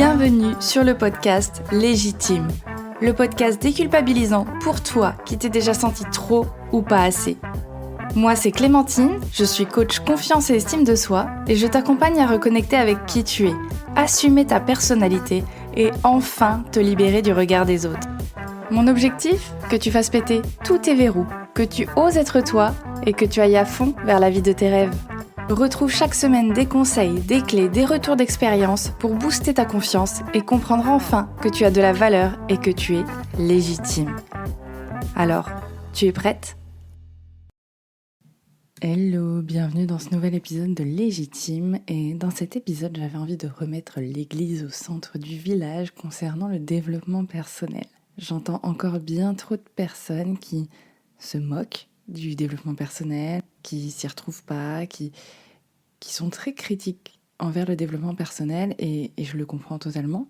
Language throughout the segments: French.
Bienvenue sur le podcast Légitime, le podcast déculpabilisant pour toi qui t'es déjà senti trop ou pas assez. Moi c'est Clémentine, je suis coach confiance et estime de soi et je t'accompagne à reconnecter avec qui tu es, assumer ta personnalité et enfin te libérer du regard des autres. Mon objectif, que tu fasses péter tous tes verrous, que tu oses être toi et que tu ailles à fond vers la vie de tes rêves. Retrouve chaque semaine des conseils, des clés, des retours d'expérience pour booster ta confiance et comprendre enfin que tu as de la valeur et que tu es légitime. Alors, tu es prête ? Hello, bienvenue dans ce nouvel épisode de Légitime et dans cet épisode j'avais envie de remettre l'église au centre du village concernant le développement personnel. J'entends encore bien trop de personnes qui se moquent du développement personnel, qui s'y retrouvent pas, qui sont très critiques envers le développement personnel et je le comprends totalement,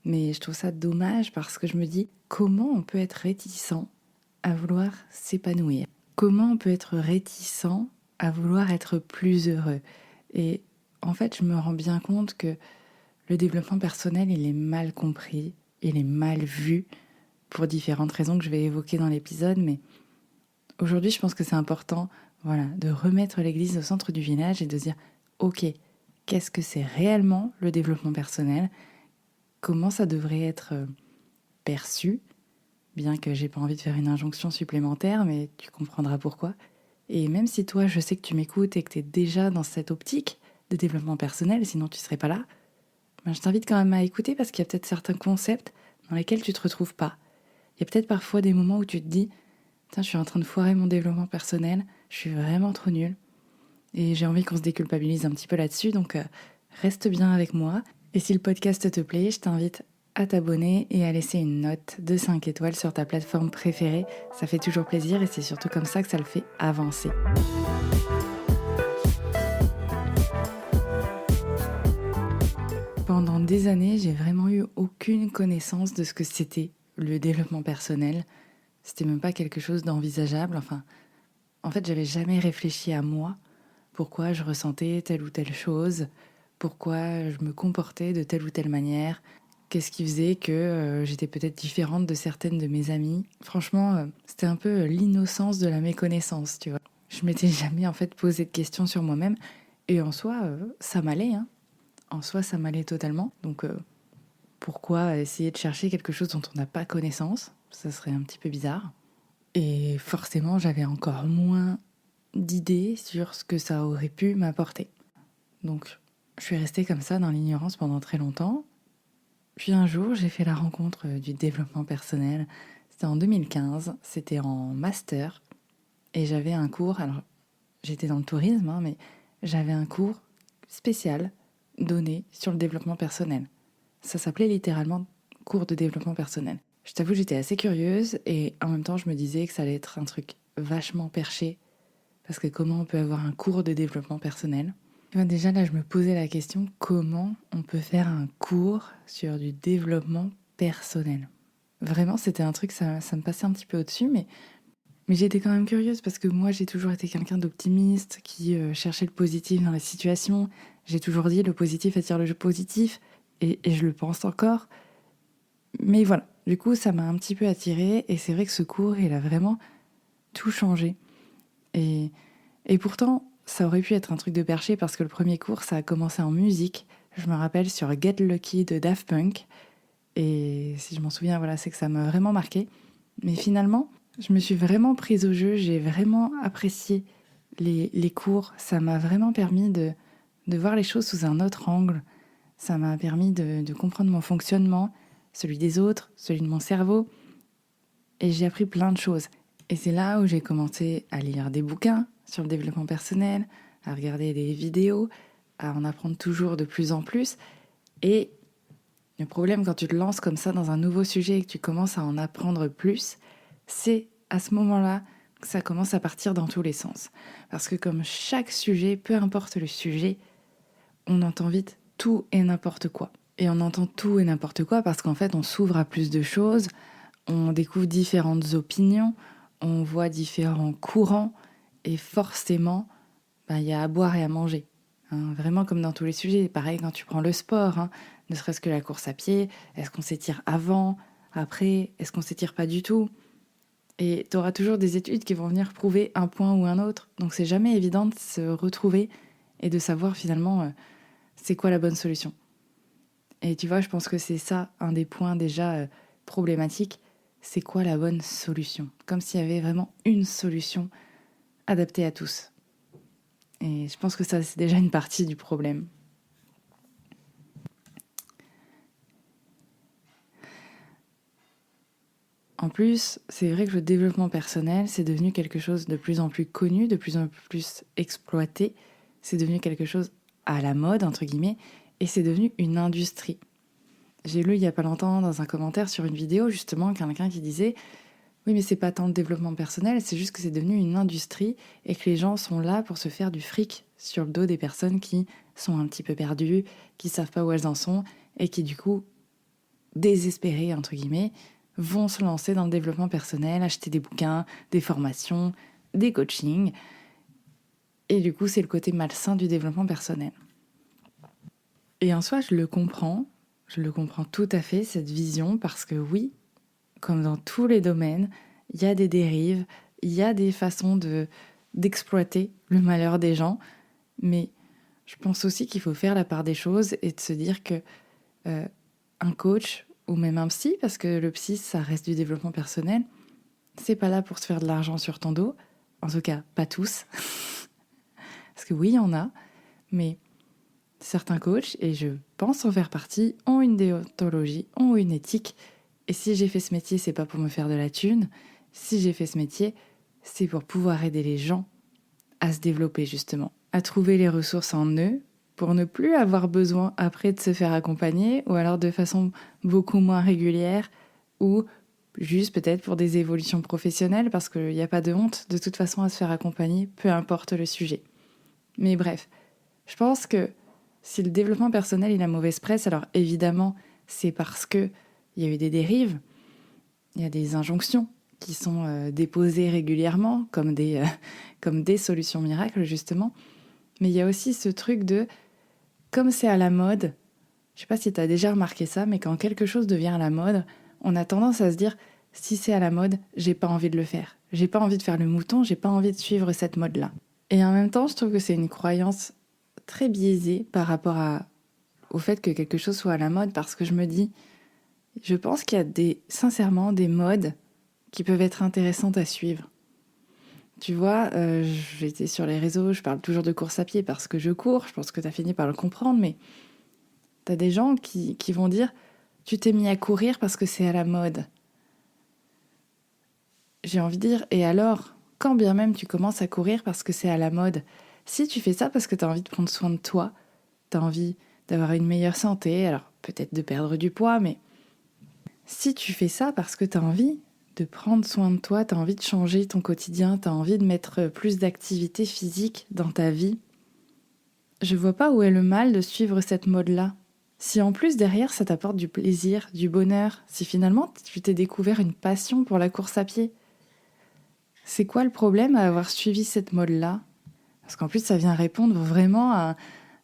mais je trouve ça dommage parce que je me dis comment on peut être réticent à vouloir s'épanouir ? Comment on peut être réticent à vouloir être plus heureux ? Et en fait, je me rends bien compte que le développement personnel, il est mal compris, il est mal vu pour différentes raisons que je vais évoquer dans l'épisode, mais aujourd'hui, je pense que c'est important, de remettre l'église au centre du village et de dire ok, qu'est-ce que c'est réellement le développement personnel ? Comment ça devrait être perçu ? Bien que j'ai pas envie de faire une injonction supplémentaire, mais tu comprendras pourquoi. Et même si toi, je sais que tu m'écoutes et que tu es déjà dans cette optique de développement personnel, sinon tu serais pas là, je t'invite quand même à écouter parce qu'il y a peut-être certains concepts dans lesquels tu te retrouves pas. Il y a peut-être parfois des moments où tu te dis « Tiens, je suis en train de foirer mon développement personnel, je suis vraiment trop nulle. » Et j'ai envie qu'on se déculpabilise un petit peu là-dessus, donc reste bien avec moi. Et si le podcast te plaît, je t'invite à t'abonner et à laisser une note de 5 étoiles sur ta plateforme préférée. Ça fait toujours plaisir et c'est surtout comme ça que ça le fait avancer. Pendant des années, j'ai vraiment eu aucune connaissance de ce que c'était le développement personnel. C'était même pas quelque chose d'envisageable. En fait, j'avais jamais réfléchi à moi, pourquoi je ressentais telle ou telle chose, pourquoi je me comportais de telle ou telle manière. Qu'est-ce qui faisait que j'étais peut-être différente de certaines de mes amies ? Franchement, c'était un peu l'innocence de la méconnaissance, tu vois. Je m'étais jamais en fait posé de questions sur moi-même et en soi, ça m'allait. En soi, ça m'allait totalement. Donc, pourquoi essayer de chercher quelque chose dont on n'a pas connaissance ? Ça serait un petit peu bizarre. Et forcément, j'avais encore moins d'idées sur ce que ça aurait pu m'apporter. Donc, je suis restée comme ça dans l'ignorance pendant très longtemps. Puis un jour, j'ai fait la rencontre du développement personnel. C'était en 2015, c'était en master. Et j'avais un cours, alors j'étais dans le tourisme, mais j'avais un cours spécial donné sur le développement personnel. Ça s'appelait littéralement cours de développement personnel. Je t'avoue, j'étais assez curieuse et en même temps, je me disais que ça allait être un truc vachement perché. Parce que comment on peut avoir un cours de développement personnel ? Déjà là, je me posais la question, comment on peut faire un cours sur du développement personnel ? Vraiment, c'était un truc, ça me passait un petit peu au-dessus, mais j'étais quand même curieuse parce que moi, j'ai toujours été quelqu'un d'optimiste, qui cherchait le positif dans la situation. J'ai toujours dit, le positif attire le positif, et je le pense encore. Mais voilà, du coup, ça m'a un petit peu attirée, et c'est vrai que ce cours, il a vraiment tout changé. Et pourtant, ça aurait pu être un truc de perché parce que le premier cours, ça a commencé en musique. Je me rappelle sur Get Lucky de Daft Punk. Et si je m'en souviens, c'est que ça m'a vraiment marqué. Mais finalement, je me suis vraiment prise au jeu. J'ai vraiment apprécié les cours. Ça m'a vraiment permis de voir les choses sous un autre angle. Ça m'a permis de comprendre mon fonctionnement, celui des autres, celui de mon cerveau. Et j'ai appris plein de choses. Et c'est là où j'ai commencé à lire des bouquins sur le développement personnel, à regarder des vidéos, à en apprendre toujours de plus en plus. Et le problème quand tu te lances comme ça dans un nouveau sujet et que tu commences à en apprendre plus, c'est à ce moment-là que ça commence à partir dans tous les sens. Parce que comme chaque sujet, peu importe le sujet, on entend vite tout et n'importe quoi. Et on entend tout et n'importe quoi parce qu'en fait, on s'ouvre à plus de choses, on découvre différentes opinions, on voit différents courants et forcément, il y a à boire et à manger. Vraiment comme dans tous les sujets. Pareil quand tu prends le sport, ne serait-ce que la course à pied. Est-ce qu'on s'étire avant, après? Est-ce qu'on s'étire pas du tout? Et tu auras toujours des études qui vont venir prouver un point ou un autre. Donc c'est jamais évident de se retrouver et de savoir finalement c'est quoi la bonne solution. Et tu vois, je pense que c'est ça un des points déjà problématiques. C'est quoi la bonne solution? Comme s'il y avait vraiment une solution adaptée à tous. Et je pense que ça, c'est déjà une partie du problème. En plus, c'est vrai que le développement personnel, c'est devenu quelque chose de plus en plus connu, de plus en plus exploité. C'est devenu quelque chose à la mode, entre guillemets, et c'est devenu une industrie. J'ai lu il y a pas longtemps dans un commentaire sur une vidéo, justement, quelqu'un qui disait « Oui, mais c'est pas tant le développement personnel, c'est juste que c'est devenu une industrie et que les gens sont là pour se faire du fric sur le dos des personnes qui sont un petit peu perdues, qui savent pas où elles en sont et qui, du coup, désespérées, entre guillemets, vont se lancer dans le développement personnel, acheter des bouquins, des formations, des coachings. Et du coup, c'est le côté malsain du développement personnel. Et en soi, je le comprends tout à fait, cette vision, parce que oui, comme dans tous les domaines, il y a des dérives, il y a des façons d'exploiter le malheur des gens, mais je pense aussi qu'il faut faire la part des choses et de se dire que un coach ou même un psy, parce que le psy, ça reste du développement personnel, c'est pas là pour se faire de l'argent sur ton dos, en tout cas pas tous, parce que oui, il y en a, mais certains coachs, et je pense en faire partie, ont une déontologie, ont une éthique. Et si j'ai fait ce métier, c'est pas pour me faire de la thune. Si j'ai fait ce métier, c'est pour pouvoir aider les gens à se développer justement, à trouver les ressources en eux pour ne plus avoir besoin après de se faire accompagner ou alors de façon beaucoup moins régulière ou juste peut-être pour des évolutions professionnelles parce qu'il n'y a pas de honte de toute façon à se faire accompagner, peu importe le sujet. Mais bref, je pense que si le développement personnel il a mauvaise presse, alors évidemment c'est parce que il y a eu des dérives, il y a des injonctions qui sont déposées régulièrement comme des solutions miracles justement. Mais il y a aussi ce truc de, comme c'est à la mode, je sais pas si tu as déjà remarqué ça, mais quand quelque chose devient à la mode, on a tendance à se dire, si c'est à la mode, j'ai pas envie de le faire. J'ai pas envie de faire le mouton, j'ai pas envie de suivre cette mode-là. Et en même temps, je trouve que c'est une croyance très biaisée par rapport au fait que quelque chose soit à la mode, parce que je me dis, je pense qu'il y a sincèrement des modes qui peuvent être intéressantes à suivre. Tu vois, j'étais sur les réseaux, je parle toujours de course à pied parce que je cours, je pense que tu as fini par le comprendre, mais tu as des gens qui vont dire « tu t'es mis à courir parce que c'est à la mode ». J'ai envie de dire « et alors, quand bien même tu commences à courir parce que c'est à la mode, si tu fais ça parce que tu as envie de prendre soin de toi, tu as envie d'avoir une meilleure santé, alors peut-être de perdre du poids, mais si tu fais ça parce que tu as envie de prendre soin de toi, tu as envie de changer ton quotidien, tu as envie de mettre plus d'activité physique dans ta vie, je vois pas où est le mal de suivre cette mode-là. Si en plus derrière ça t'apporte du plaisir, du bonheur, si finalement tu t'es découvert une passion pour la course à pied, c'est quoi le problème à avoir suivi cette mode-là? Parce qu'en plus ça vient répondre vraiment à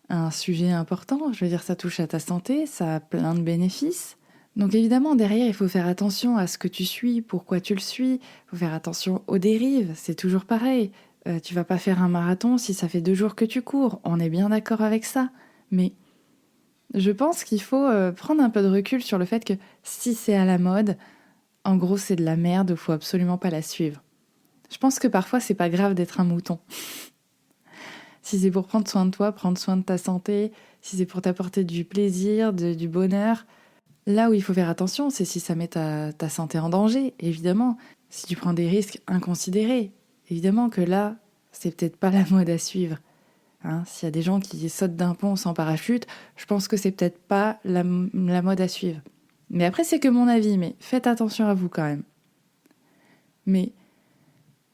un sujet important, je veux dire ça touche à ta santé, ça a plein de bénéfices. Donc évidemment, derrière, il faut faire attention à ce que tu suis, pourquoi tu le suis, il faut faire attention aux dérives, c'est toujours pareil. Tu vas pas faire un marathon si ça fait 2 jours que tu cours, on est bien d'accord avec ça. Mais je pense qu'il faut prendre un peu de recul sur le fait que si c'est à la mode, en gros c'est de la merde, il faut absolument pas la suivre. Je pense que parfois c'est pas grave d'être un mouton. Si c'est pour prendre soin de toi, prendre soin de ta santé, si c'est pour t'apporter du plaisir, du bonheur, là où il faut faire attention, c'est si ça met ta santé en danger, évidemment. Si tu prends des risques inconsidérés, évidemment que là, c'est peut-être pas la mode à suivre. Hein, s'il y a des gens qui sautent d'un pont sans parachute, je pense que c'est peut-être pas la mode à suivre. Mais après, c'est que mon avis, mais faites attention à vous quand même. Mais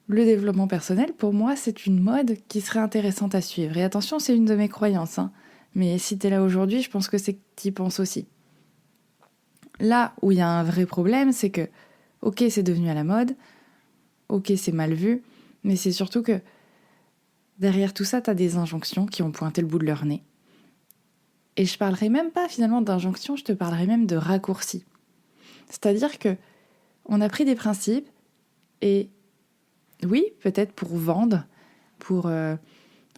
le développement personnel, pour moi, c'est une mode qui serait intéressante à suivre. Et attention, c'est une de mes croyances. Hein. Mais si t'es là aujourd'hui, je pense que c'est que t'y penses aussi. Là où il y a un vrai problème, c'est que, ok, c'est devenu à la mode, ok, c'est mal vu, mais c'est surtout que derrière tout ça, t'as des injonctions qui ont pointé le bout de leur nez. Et je parlerai même pas finalement d'injonction, je te parlerai même de raccourci. C'est-à-dire que on a pris des principes et oui, peut-être pour vendre, pour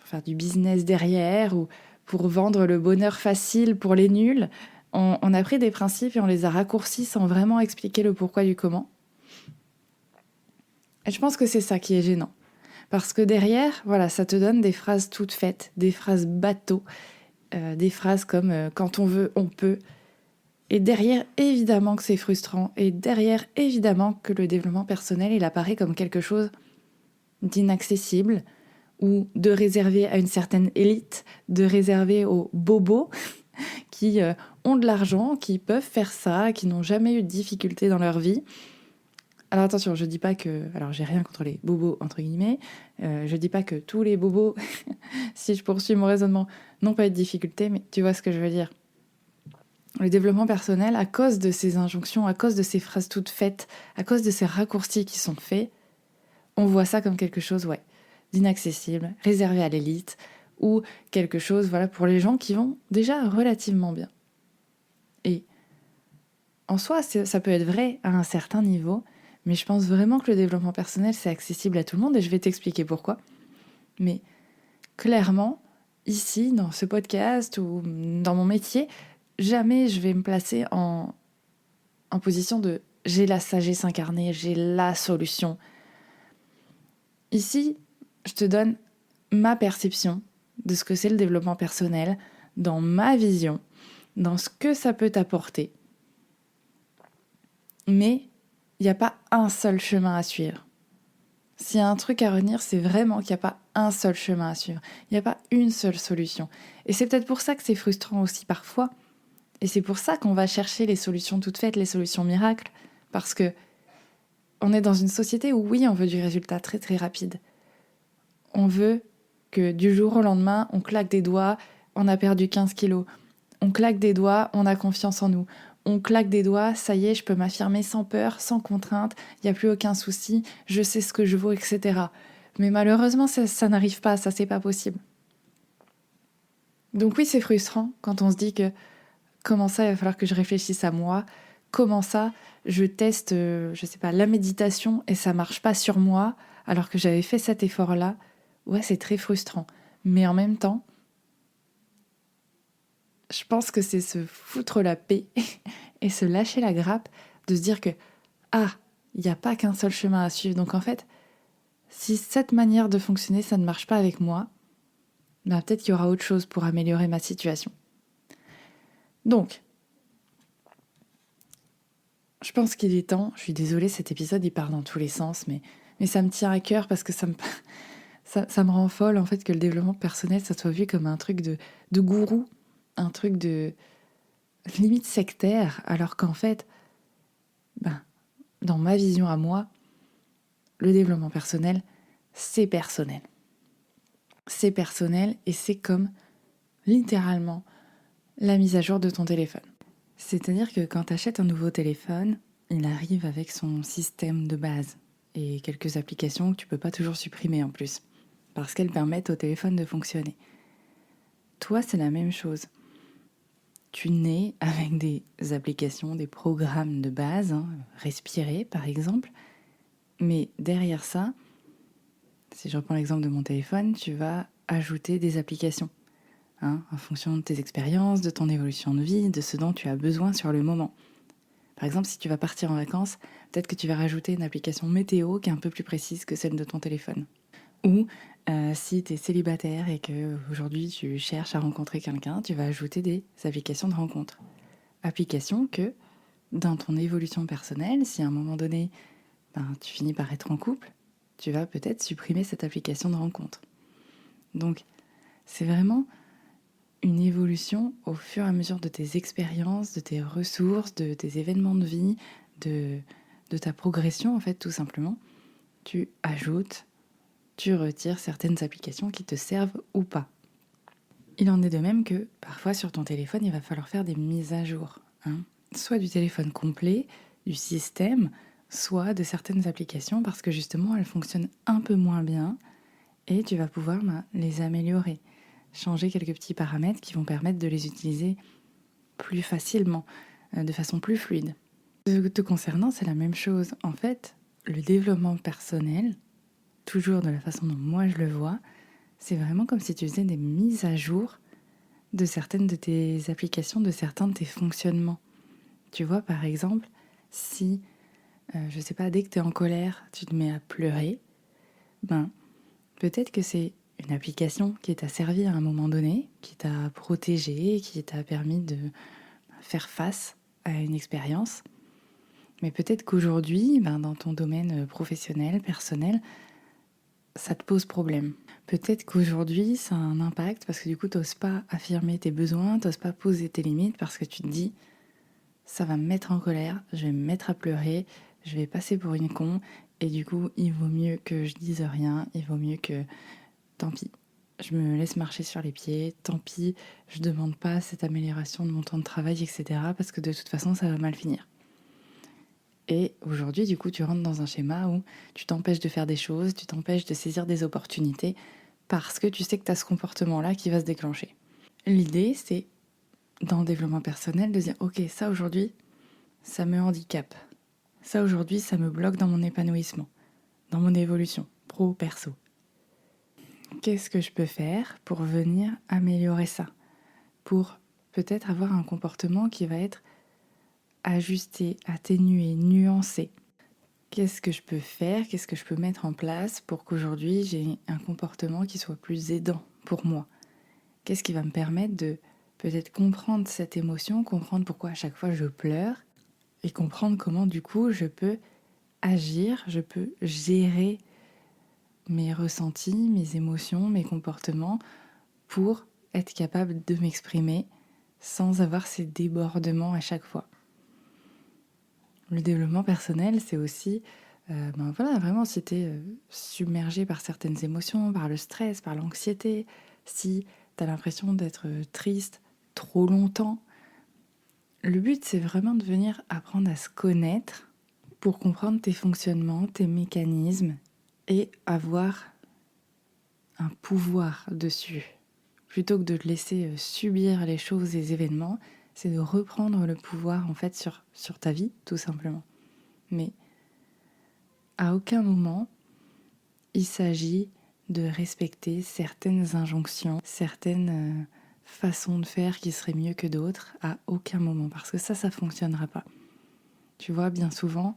faire du business derrière ou pour vendre le bonheur facile pour les nuls, on a pris des principes et on les a raccourcis sans vraiment expliquer le pourquoi du comment. Et je pense que c'est ça qui est gênant. Parce que derrière, voilà, ça te donne des phrases toutes faites, des phrases bateau, des phrases comme quand on veut, on peut. Et derrière, évidemment que c'est frustrant. Et derrière, évidemment que le développement personnel, il apparaît comme quelque chose d'inaccessible ou de réservé à une certaine élite, de réservé aux bobos qui ont de l'argent, qui peuvent faire ça, qui n'ont jamais eu de difficultés dans leur vie. Alors attention, je dis pas que... Alors j'ai rien contre les bobos, entre guillemets. Je dis pas que tous les bobos, si je poursuis mon raisonnement, n'ont pas eu de difficultés, mais tu vois ce que je veux dire. Le développement personnel, à cause de ces injonctions, à cause de ces phrases toutes faites, à cause de ces raccourcis qui sont faits, on voit ça comme quelque chose, d'inaccessible, réservé à l'élite, ou quelque chose, pour les gens qui vont déjà relativement bien. Et en soi, ça peut être vrai à un certain niveau, mais je pense vraiment que le développement personnel, c'est accessible à tout le monde, et je vais t'expliquer pourquoi. Mais clairement, ici, dans ce podcast ou dans mon métier, jamais je vais me placer en position de « j'ai la sagesse incarnée, j'ai la solution ». Ici, je te donne ma perception de ce que c'est le développement personnel, dans ma vision, dans ce que ça peut t'apporter. Mais il n'y a pas un seul chemin à suivre. S'il y a un truc à retenir, c'est vraiment qu'il n'y a pas un seul chemin à suivre. Il n'y a pas une seule solution. Et c'est peut-être pour ça que c'est frustrant aussi parfois. Et c'est pour ça qu'on va chercher les solutions toutes faites, les solutions miracles. Parce que on est dans une société où oui, on veut du résultat très très rapide. On veut que du jour au lendemain, on claque des doigts, on a perdu 15 kilos. On claque des doigts, on a confiance en nous. On claque des doigts, ça y est, je peux m'affirmer sans peur, sans contrainte, il n'y a plus aucun souci, je sais ce que je vaux, etc. Mais malheureusement, ça n'arrive pas, ça c'est pas possible. Donc oui, c'est frustrant quand on se dit que comment ça, il va falloir que je réfléchisse à moi, comment ça, je teste, la méditation et ça marche pas sur moi, alors que j'avais fait cet effort-là. Ouais, c'est très frustrant. Mais en même temps, je pense que c'est se foutre la paix et se lâcher la grappe, de se dire que, il n'y a pas qu'un seul chemin à suivre. Donc en fait, si cette manière de fonctionner, ça ne marche pas avec moi, peut-être qu'il y aura autre chose pour améliorer ma situation. Donc, je pense qu'il est temps, je suis désolée, cet épisode il part dans tous les sens, mais ça me tient à cœur parce que ça me rend folle en fait que le développement personnel, ça soit vu comme un truc de gourou, un truc de limite sectaire, alors qu'en fait, dans ma vision à moi, le développement personnel, c'est personnel. C'est personnel et c'est comme littéralement la mise à jour de ton téléphone. C'est-à-dire que quand tu achètes un nouveau téléphone, il arrive avec son système de base et quelques applications que tu peux pas toujours supprimer en plus, parce qu'elles permettent au téléphone de fonctionner. Toi, c'est la même chose. Tu nais avec des applications, des programmes de base, respirer par exemple, mais derrière ça, si je reprends l'exemple de mon téléphone, tu vas ajouter des applications, en fonction de tes expériences, de ton évolution de vie, de ce dont tu as besoin sur le moment. Par exemple, si tu vas partir en vacances, peut-être que tu vas rajouter une application météo qui est un peu plus précise que celle de ton téléphone. Ou si tu es célibataire et qu'aujourd'hui tu cherches à rencontrer quelqu'un, tu vas ajouter des applications de rencontre. Applications que, dans ton évolution personnelle, si à un moment donné, tu finis par être en couple, tu vas peut-être supprimer cette application de rencontre. Donc, c'est vraiment une évolution au fur et à mesure de tes expériences, de tes ressources, de tes événements de vie, de ta progression, en fait, tout simplement. Tu ajoutes, tu retires certaines applications qui te servent ou pas. Il en est de même que, parfois, sur ton téléphone, il va falloir faire des mises à jour. Soit du téléphone complet, du système, soit de certaines applications, parce que justement, elles fonctionnent un peu moins bien, et tu vas pouvoir les améliorer. changer quelques petits paramètres qui vont permettre de les utiliser plus facilement, de façon plus fluide. Te concernant, c'est la même chose. En fait, le développement personnel, toujours de la façon dont moi je le vois, c'est vraiment comme si tu faisais des mises à jour de certaines de tes applications, de certains de tes fonctionnements. Tu vois, par exemple, si, je sais pas, dès que tu es en colère, tu te mets à pleurer, ben, peut-être que c'est une application qui t'a servi à un moment donné, qui t'a protégé, qui t'a permis de faire face à une expérience. Mais peut-être qu'aujourd'hui, ben, dans ton domaine professionnel, personnel, ça te pose problème. Peut-être qu'aujourd'hui, ça a un impact parce que du coup, tu n'oses pas affirmer tes besoins, tu n'oses pas poser tes limites parce que tu te dis, ça va me mettre en colère, je vais me mettre à pleurer, je vais passer pour une con et du coup, il vaut mieux que je dise rien, il vaut mieux que, tant pis, je me laisse marcher sur les pieds, tant pis, je demande pas cette amélioration de mon temps de travail, etc. parce que de toute façon, ça va mal finir. Et aujourd'hui, du coup, tu rentres dans un schéma où tu t'empêches de faire des choses, tu t'empêches de saisir des opportunités parce que tu sais que tu as ce comportement-là qui va se déclencher. L'idée, c'est, dans le développement personnel, de dire « Ok, ça aujourd'hui, ça me handicape. Ça aujourd'hui, ça me bloque dans mon épanouissement, dans mon évolution, pro, perso. Qu'est-ce que je peux faire pour venir améliorer ça ? Pour peut-être avoir un comportement qui va être ajusté, atténué, nuancé. Qu'est-ce que je peux faire ? Qu'est-ce que je peux mettre en place pour qu'aujourd'hui j'ai un comportement qui soit plus aidant pour moi ? Qu'est-ce qui va me permettre de peut-être comprendre cette émotion, comprendre pourquoi à chaque fois je pleure et comprendre comment du coup je peux agir, je peux gérer mes ressentis, mes émotions, mes comportements pour être capable de m'exprimer sans avoir ces débordements à chaque fois. Le développement personnel, c'est aussi, vraiment, si tu es submergé par certaines émotions, par le stress, par l'anxiété, si tu as l'impression d'être triste trop longtemps, le but, c'est vraiment de venir apprendre à se connaître pour comprendre tes fonctionnements, tes mécanismes et avoir un pouvoir dessus. Plutôt que de te laisser subir les choses et les événements, c'est de reprendre le pouvoir en fait sur ta vie, tout simplement. Mais à aucun moment, il s'agit de respecter certaines injonctions, certaines façons de faire qui seraient mieux que d'autres, à aucun moment, parce que ça fonctionnera pas. Tu vois, bien souvent,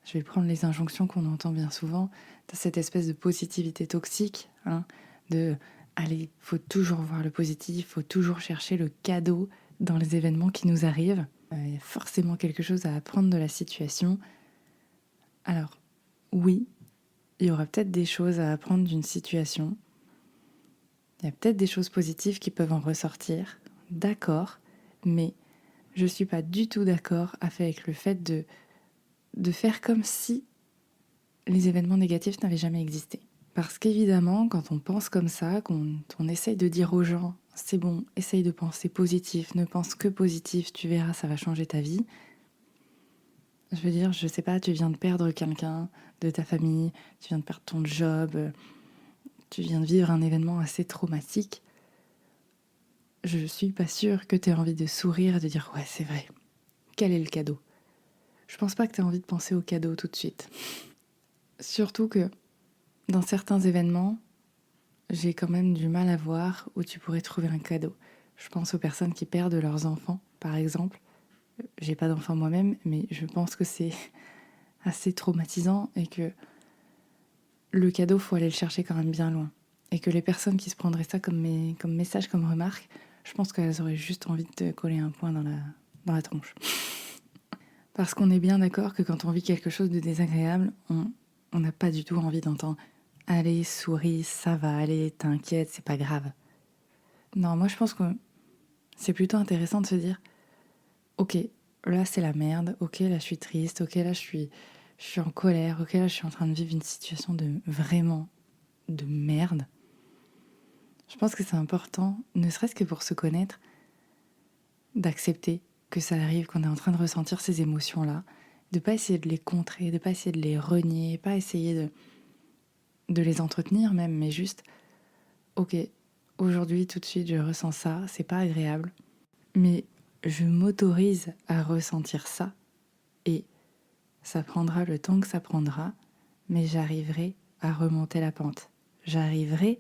je vais prendre les injonctions qu'on entend bien souvent, t'as cette espèce de positivité toxique, de allez, faut toujours voir le positif, faut toujours chercher le cadeau dans les événements qui nous arrivent. Il y a forcément quelque chose à apprendre de la situation. Alors, oui, il y aura peut-être des choses à apprendre d'une situation. Il y a peut-être des choses positives qui peuvent en ressortir. D'accord, mais je ne suis pas du tout d'accord avec le fait de faire comme si les événements négatifs n'avaient jamais existé. Parce qu'évidemment, quand on pense comme ça, qu'on essaye de dire aux gens « c'est bon, essaye de penser positif, ne pense que positif, tu verras, ça va changer ta vie », je veux dire, je sais pas, tu viens de perdre quelqu'un de ta famille, tu viens de perdre ton job, tu viens de vivre un événement assez traumatique, je suis pas sûre que tu aies envie de sourire et de dire « ouais, c'est vrai, quel est le cadeau ?» Je pense pas que tu aies envie de penser au cadeau tout de suite. Surtout que dans certains événements, j'ai quand même du mal à voir où tu pourrais trouver un cadeau. Je pense aux personnes qui perdent leurs enfants, par exemple. J'ai pas d'enfant moi-même, mais je pense que c'est assez traumatisant et que le cadeau, faut aller le chercher quand même bien loin. Et que les personnes qui se prendraient ça comme message, comme remarque, je pense qu'elles auraient juste envie de te coller un poing dans la tronche. Parce qu'on est bien d'accord que quand on vit quelque chose de désagréable, on n'a pas du tout envie d'entendre « Allez, souris, ça va aller, t'inquiète, c'est pas grave ». Non, moi je pense que c'est plutôt intéressant de se dire « Ok, là c'est la merde, ok, là je suis triste, ok, là je suis en colère, ok, là je suis en train de vivre une situation de merde ». Je pense que c'est important, ne serait-ce que pour se connaître, d'accepter que ça arrive, qu'on est en train de ressentir ces émotions-là, de pas essayer de les contrer, de pas essayer de les renier, pas essayer de les entretenir même, mais juste, ok, aujourd'hui, tout de suite, je ressens ça, c'est pas agréable, mais je m'autorise à ressentir ça et ça prendra le temps que ça prendra, mais j'arriverai à remonter la pente. J'arriverai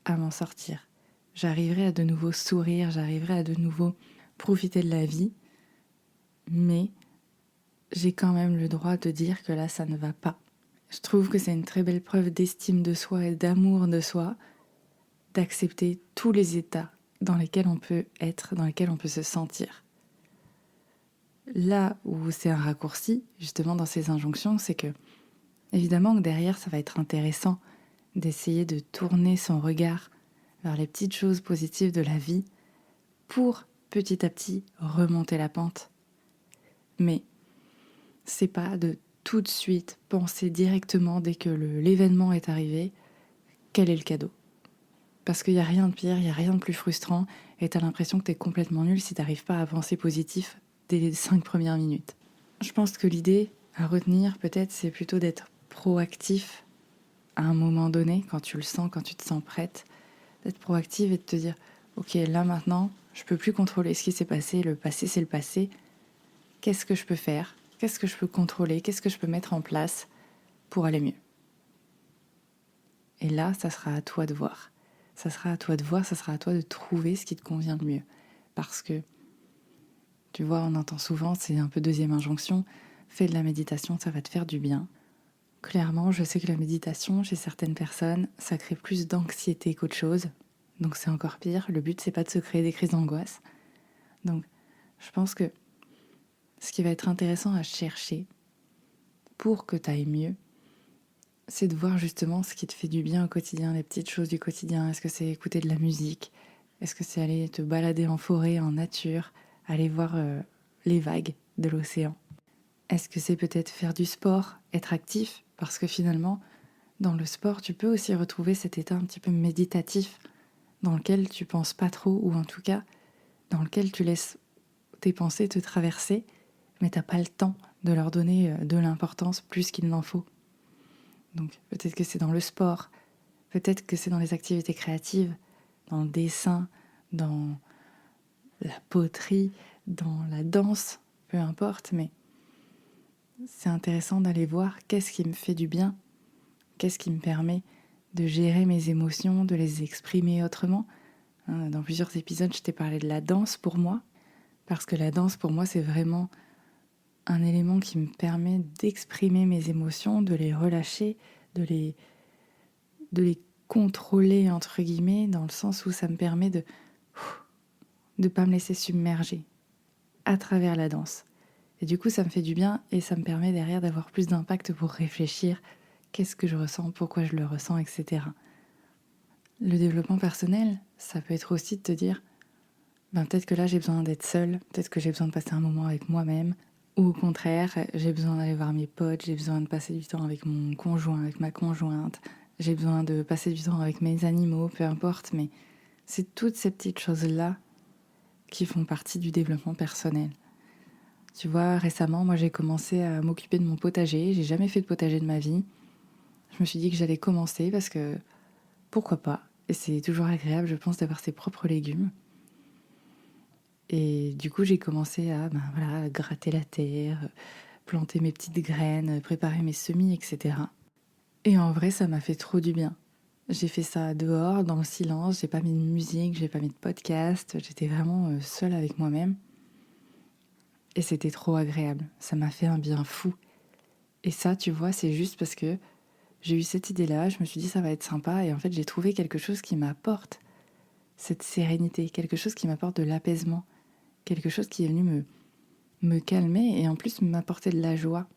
à m'en sortir. J'arriverai à de nouveau sourire, j'arriverai à de nouveau profiter de la vie, mais j'ai quand même le droit de dire que là, ça ne va pas. Je trouve que c'est une très belle preuve d'estime de soi et d'amour de soi, d'accepter tous les états dans lesquels on peut être, dans lesquels on peut se sentir. Là où c'est un raccourci, justement dans ces injonctions, c'est que, évidemment que derrière, ça va être intéressant d'essayer de tourner son regard vers les petites choses positives de la vie pour petit à petit remonter la pente. Mais c'est pas de tout de suite penser directement dès que l'événement est arrivé, quel est le cadeau. Parce qu'il n'y a rien de pire, il n'y a rien de plus frustrant et t'as l'impression que t'es complètement nul si t'arrives pas à penser positif dès les 5 premières minutes. Je pense que l'idée à retenir peut-être c'est plutôt d'être proactif à un moment donné, quand tu le sens, quand tu te sens prête, d'être proactive et de te dire ok là maintenant je peux plus contrôler ce qui s'est passé, le passé c'est le passé, qu'est-ce que je peux faire, qu'est-ce que je peux contrôler, qu'est-ce que je peux mettre en place pour aller mieux. Et là ça sera à toi de voir. Ça sera à toi de voir, ça sera à toi de trouver ce qui te convient le mieux. Parce que, tu vois, on entend souvent, c'est un peu deuxième injonction, fais de la méditation, ça va te faire du bien. Clairement, je sais que la méditation, chez certaines personnes, ça crée plus d'anxiété qu'autre chose. Donc c'est encore pire. Le but, c'est pas de se créer des crises d'angoisse. Donc, je pense que ce qui va être intéressant à chercher pour que tu ailles mieux, c'est de voir justement ce qui te fait du bien au quotidien, les petites choses du quotidien. Est-ce que c'est écouter de la musique? Est-ce que c'est aller te balader en forêt, en nature, aller voir les vagues de l'océan? Est-ce que c'est peut-être faire du sport, être actif? Parce que finalement, dans le sport, tu peux aussi retrouver cet état un petit peu méditatif dans lequel tu penses pas trop, ou en tout cas, dans lequel tu laisses tes pensées te traverser, mais t'as pas le temps de leur donner de l'importance plus qu'il n'en faut. Donc peut-être que c'est dans le sport, peut-être que c'est dans les activités créatives, dans le dessin, dans la poterie, dans la danse, peu importe, mais c'est intéressant d'aller voir qu'est-ce qui me fait du bien, qu'est-ce qui me permet de gérer mes émotions, de les exprimer autrement. Dans plusieurs épisodes, je t'ai parlé de la danse pour moi, parce que la danse pour moi, c'est vraiment un élément qui me permet d'exprimer mes émotions, de les relâcher, de les contrôler, entre guillemets, dans le sens où ça me permet de ne pas me laisser submerger à travers la danse. Et du coup, ça me fait du bien et ça me permet derrière d'avoir plus d'impact pour réfléchir qu'est-ce que je ressens, pourquoi je le ressens, etc. Le développement personnel, ça peut être aussi de te dire peut-être que là j'ai besoin d'être seule, peut-être que j'ai besoin de passer un moment avec moi-même, ou au contraire, j'ai besoin d'aller voir mes potes, j'ai besoin de passer du temps avec mon conjoint, avec ma conjointe, j'ai besoin de passer du temps avec mes animaux, peu importe, mais c'est toutes ces petites choses-là qui font partie du développement personnel. Tu vois, récemment, moi j'ai commencé à m'occuper de mon potager, j'ai jamais fait de potager de ma vie. Je me suis dit que j'allais commencer parce que pourquoi pas. Et c'est toujours agréable, je pense, d'avoir ses propres légumes. Et du coup, j'ai commencé à gratter la terre, planter mes petites graines, préparer mes semis, etc. Et en vrai, ça m'a fait trop du bien. J'ai fait ça dehors, dans le silence, j'ai pas mis de musique, j'ai pas mis de podcast, j'étais vraiment seule avec moi-même. Et c'était trop agréable, ça m'a fait un bien fou. Et ça, tu vois, c'est juste parce que j'ai eu cette idée-là, je me suis dit ça va être sympa, et en fait j'ai trouvé quelque chose qui m'apporte cette sérénité, quelque chose qui m'apporte de l'apaisement, quelque chose qui est venu me calmer et en plus m'apporter de la joie.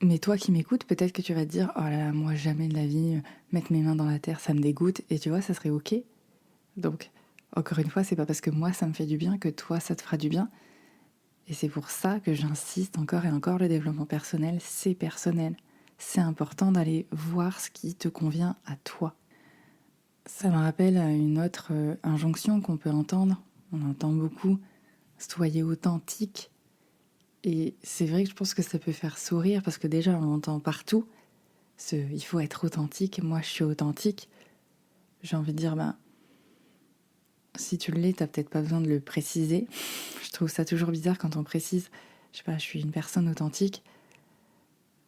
Mais toi qui m'écoutes, peut-être que tu vas te dire oh là là, moi jamais de la vie, mettre mes mains dans la terre, ça me dégoûte, et tu vois, ça serait ok. Donc, encore une fois, c'est pas parce que moi ça me fait du bien que toi ça te fera du bien. Et c'est pour ça que j'insiste encore et encore, le développement personnel, c'est personnel. C'est important d'aller voir ce qui te convient à toi. Ça me rappelle une autre injonction qu'on peut entendre. On entend beaucoup soyez authentique. Et c'est vrai que je pense que ça peut faire sourire parce que déjà on l'entend partout. Il faut être authentique. Moi je suis authentique. J'ai envie de dire Si tu l'es, t'as peut-être pas besoin de le préciser. Je trouve ça toujours bizarre quand on précise, je sais pas, je suis une personne authentique.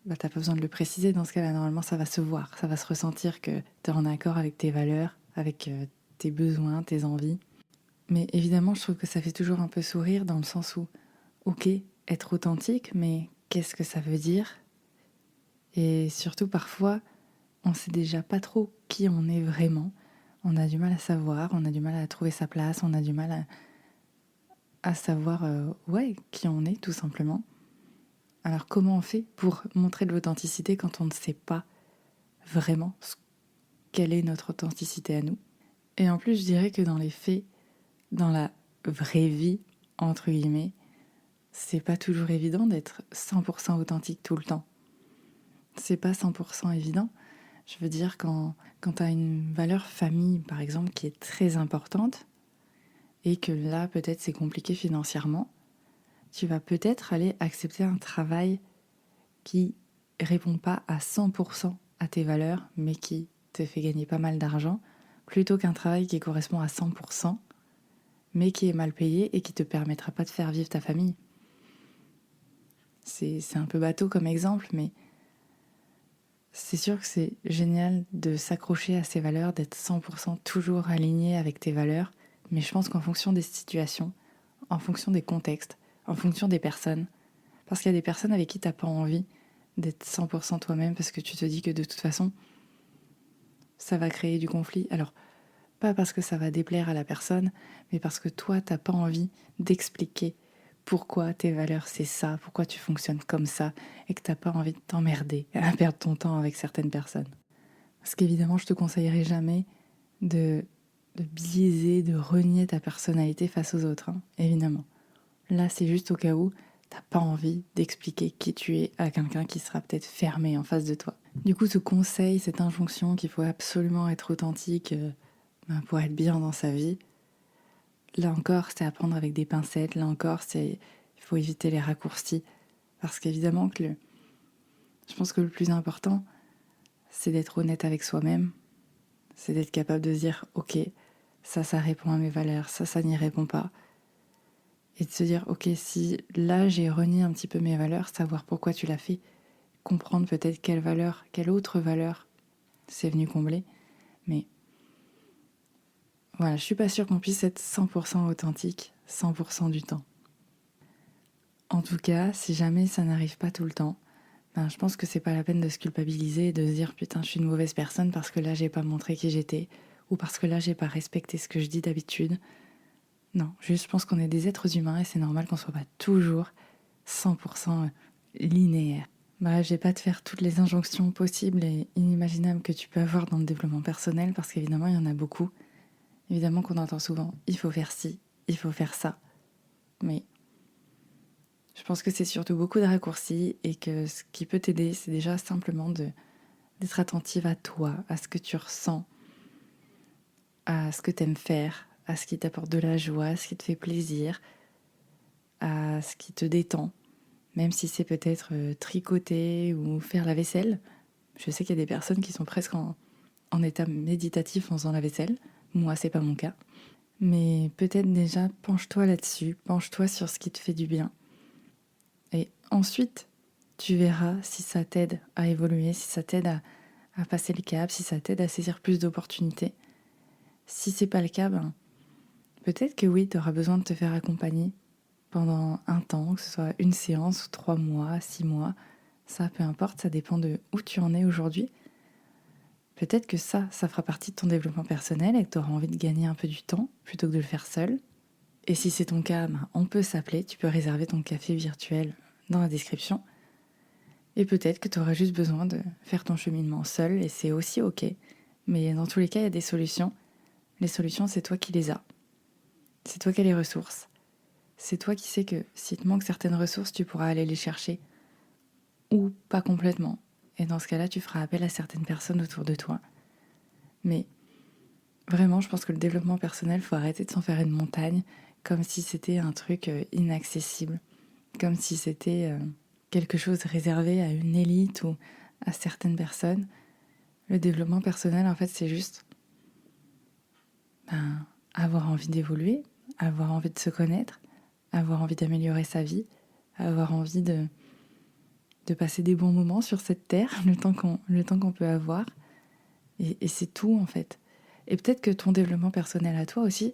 Bah, t'as pas besoin de le préciser. Dans ce cas-là, normalement, ça va se voir. Ça va se ressentir que t'es en accord avec tes valeurs, avec tes besoins, tes envies. Mais évidemment, je trouve que ça fait toujours un peu sourire dans le sens où, ok, être authentique, mais qu'est-ce que ça veut dire? Et surtout, parfois, on sait déjà pas trop qui on est vraiment. On a du mal à savoir, on a du mal à trouver sa place, on a du mal à savoir qui on est, tout simplement. Alors, comment on fait pour montrer de l'authenticité quand on ne sait pas vraiment quelle est notre authenticité à nous? Et en plus, je dirais que dans les faits, dans la vraie vie, entre guillemets, c'est pas toujours évident d'être 100% authentique tout le temps. C'est pas 100% évident. Je veux dire, quand tu as une valeur famille, par exemple, qui est très importante, et que là, peut-être c'est compliqué financièrement, tu vas peut-être aller accepter un travail qui répond pas à 100% à tes valeurs, mais qui te fait gagner pas mal d'argent, plutôt qu'un travail qui correspond à 100%, mais qui est mal payé et qui te permettra pas de faire vivre ta famille. C'est un peu bateau comme exemple, mais c'est sûr que c'est génial de s'accrocher à ses valeurs, d'être 100% toujours aligné avec tes valeurs, mais je pense qu'en fonction des situations, en fonction des contextes, en fonction des personnes, parce qu'il y a des personnes avec qui t'as pas envie d'être 100% toi-même parce que tu te dis que de toute façon, ça va créer du conflit. Alors, pas parce que ça va déplaire à la personne, mais parce que toi, t'as pas envie d'expliquer pourquoi tes valeurs c'est ça, pourquoi tu fonctionnes comme ça, et que t'as pas envie de t'emmerder à perdre ton temps avec certaines personnes. Parce qu'évidemment, je te conseillerais jamais de, de biaiser, de renier ta personnalité face aux autres, hein, évidemment. Là, c'est juste au cas où t'as pas envie d'expliquer qui tu es à quelqu'un qui sera peut-être fermé en face de toi. Du coup, ce conseil, cette injonction qu'il faut absolument être authentique pour être bien dans sa vie, là encore, c'est à prendre avec des pincettes. Là encore, il faut éviter les raccourcis. Parce qu'évidemment, je pense que le plus important, c'est d'être honnête avec soi-même. C'est d'être capable de se dire, ok, ça répond à mes valeurs, ça n'y répond pas. Et de se dire, ok, si là j'ai renié un petit peu mes valeurs, savoir pourquoi tu l'as fait, comprendre peut-être quelle autre valeur c'est venu combler. Mais voilà, je suis pas sûre qu'on puisse être 100% authentique 100% du temps. En tout cas, si jamais ça n'arrive pas tout le temps, ben, je pense que c'est pas la peine de se culpabiliser et de se dire putain, je suis une mauvaise personne parce que là j'ai pas montré qui j'étais ou parce que là j'ai pas respecté ce que je dis d'habitude. Non, juste je pense qu'on est des êtres humains et c'est normal qu'on soit pas toujours 100% linéaire. Bref, je vais pas te faire toutes les injonctions possibles et inimaginables que tu peux avoir dans le développement personnel parce qu'évidemment il y en a beaucoup. Évidemment qu'on entend souvent il faut faire ci, il faut faire ça. Mais je pense que c'est surtout beaucoup de raccourcis et que ce qui peut t'aider, c'est déjà simplement d'être attentive à toi, à ce que tu ressens, à ce que tu aimes faire, à ce qui t'apporte de la joie, à ce qui te fait plaisir, à ce qui te détend, même si c'est peut-être tricoter ou faire la vaisselle. Je sais qu'il y a des personnes qui sont presque en état méditatif en faisant la vaisselle. Moi, c'est pas mon cas. Mais peut-être déjà, penche-toi là-dessus, penche-toi sur ce qui te fait du bien. Et ensuite, tu verras si ça t'aide à évoluer, si ça t'aide à passer le cap, si ça t'aide à saisir plus d'opportunités. Si c'est pas le cas, ben, peut-être que oui, tu auras besoin de te faire accompagner pendant un temps, que ce soit une séance, 3 mois, 6 mois. Ça, peu importe, ça dépend de où tu en es aujourd'hui. Peut-être que ça fera partie de ton développement personnel et que tu auras envie de gagner un peu du temps plutôt que de le faire seul. Et si c'est ton cas, ben, on peut s'appeler, tu peux réserver ton café virtuel dans la description. Et peut-être que tu auras juste besoin de faire ton cheminement seul et c'est aussi ok. Mais dans tous les cas, il y a des solutions. Les solutions, c'est toi qui les as. C'est toi qui as les ressources. C'est toi qui sais que s'il te manque certaines ressources, tu pourras aller les chercher. Ou pas complètement. Et dans ce cas-là, tu feras appel à certaines personnes autour de toi. Mais vraiment, je pense que le développement personnel, il faut arrêter de s'en faire une montagne, comme si c'était un truc inaccessible. Comme si c'était quelque chose réservé à une élite ou à certaines personnes. Le développement personnel, en fait, c'est juste avoir envie d'évoluer, avoir envie de se connaître, avoir envie d'améliorer sa vie, avoir envie de passer des bons moments sur cette terre, le temps qu'on peut avoir. Et c'est tout en fait. Et peut-être que ton développement personnel à toi aussi,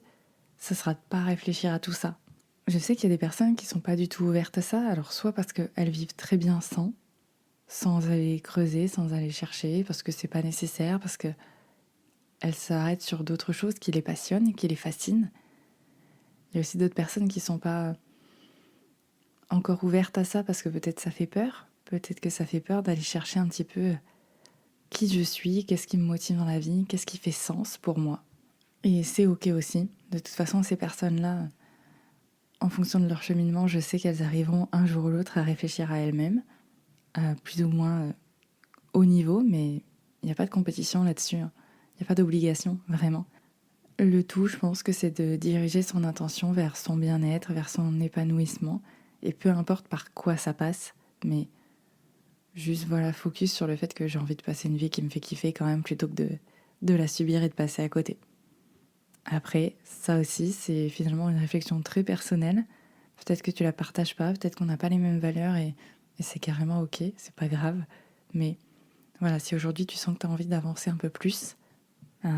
ça sera de pas réfléchir à tout ça. Je sais qu'il y a des personnes qui sont pas du tout ouvertes à ça, alors soit parce qu'elles vivent très bien sans aller creuser, sans aller chercher, parce que c'est pas nécessaire, parce que elles s'arrêtent sur d'autres choses qui les passionnent, qui les fascinent. Il y a aussi d'autres personnes qui sont pas encore ouvertes à ça parce que peut-être ça fait peur. Peut-être que ça fait peur d'aller chercher un petit peu qui je suis, qu'est-ce qui me motive dans la vie, qu'est-ce qui fait sens pour moi. Et c'est ok aussi. De toute façon, ces personnes-là, en fonction de leur cheminement, je sais qu'elles arriveront un jour ou l'autre à réfléchir à elles-mêmes, à plus ou moins haut niveau, mais il n'y a pas de compétition là-dessus. Il n'y a pas d'obligation, vraiment. Le tout, je pense que c'est de diriger son intention vers son bien-être, vers son épanouissement, et peu importe par quoi ça passe, mais juste voilà, focus sur le fait que j'ai envie de passer une vie qui me fait kiffer quand même, plutôt que de la subir et de passer à côté. Après, ça aussi, c'est finalement une réflexion très personnelle. Peut-être que tu la partages pas, peut-être qu'on n'a pas les mêmes valeurs et c'est carrément ok, c'est pas grave. Mais voilà, si aujourd'hui tu sens que tu as envie d'avancer un peu plus,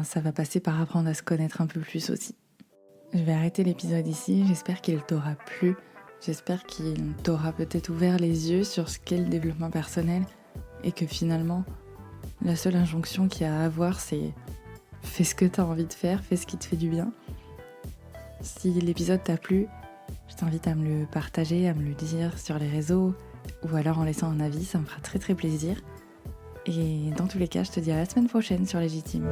ça va passer par apprendre à se connaître un peu plus aussi. Je vais arrêter l'épisode ici, j'espère qu'il t'aura plu. J'espère qu'il t'aura peut-être ouvert les yeux sur ce qu'est le développement personnel et que finalement, la seule injonction qu'il y a à avoir, c'est fais ce que tu as envie de faire, fais ce qui te fait du bien. Si l'épisode t'a plu, je t'invite à me le partager, à me le dire sur les réseaux ou alors en laissant un avis, ça me fera très très plaisir. Et dans tous les cas, je te dis à la semaine prochaine sur Légitime.